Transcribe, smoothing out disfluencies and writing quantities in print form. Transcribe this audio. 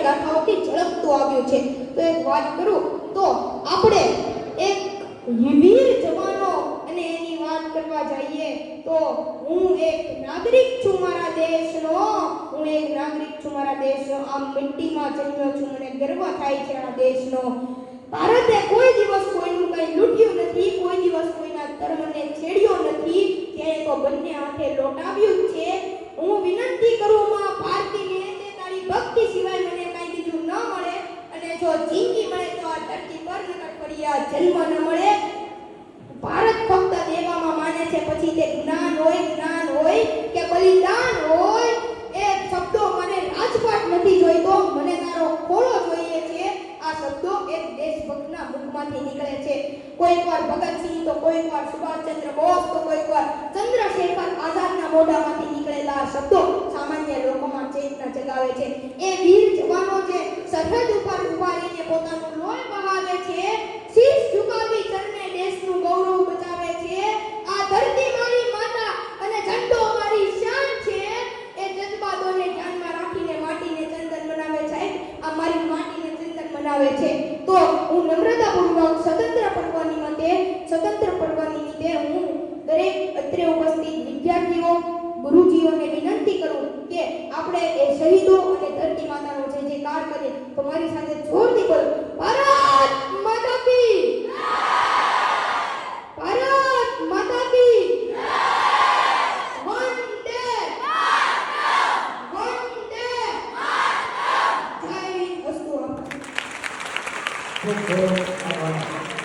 ગાથાઓથી ઝળકતું આવ્યું છે. તો એક વાત કરું તો આપણે એક વીર જવાનો અને એની વાત કરવા જઈએ તો હું એક નાગરિક છું મારા દેશનો. હું એક નાગરિક છું મારા દેશનો. આમ મિટ્ટીમાં જન્મ્યો છું, મને ગર્વ થાય છે આ દેશનો. ભારતે કોઈ દિવસ કોઈનું કંઈ લૂંટ્યું નથી, કોઈ દિવસ કોઈના ધર્મને છેડ્યો નથી. તેણે તો બંને હાથે લોટાવ્યું જ છે. હું વિનંતી કરું માં ભારતીને તે તારી ભક્તિ સિવાય મને કાંઈ બીજું ન મળે, અને જો જિંદગી મળે તો આ ધરતી પર નકર ફરી આ જન્મ ન મળે. ભારત ફક્ત દેવામાં માને છે, પછી તે જ્ઞાન હોય કે બલિદાન હોય, એ શબ્દો મને રાજપાટ નથી જોઈતો, મને તારો ખોળો જોઈએ છે. આ શબ્દો એક દેશભક્તના મુખમાંથી નીકળે છે. કોઈકવાર ભગતસિંહ, તો કોઈકવાર સુભાષચંદ્ર બોઝ, તો કોઈકવાર ચંદ્રશેખર આઝાદના મોઢામાંથી નીકળેલા આ શબ્દો સામાન્ય લોકોમાં ચેતના જગાવે છે. એ વીર જવાનો જે સરહદ ઉપર ઊભા રહીને પોતાનું લોહી વહાવે છે, શીશ ઝુકાવી ચરણે દેશનું ગૌરવ બચાવે છે. આ ધરતી મારી માતા અને ઝંડો મારી શાન છે. એ જજ્બાતોને ધ્યાનમાં રાખીને માટીને ચંદન બનાવે છે. આ મારી માટીને ચંદન બનાવે છે. તો હું નમ્રતાપૂર્વક સ્વતંત્ર પર્વ નિમિત્તે હું દરેક અત્રે ઉપસ્થિત વિદ્યાર્થીઓ, ગુરુજીઓને વિનંતી કરું કે આપણે એ શહીદો અને ધરતી માતાનો જે કાર કરીએ. તો મારી સાથે જોરથી બોલો, ભારત માતા કી જય! ભારત માતા કી જય! વંદે માતરમ! વંદે માતરમ! જય હિન્દ. વસ્તુ ખૂબ ખૂબ આભાર.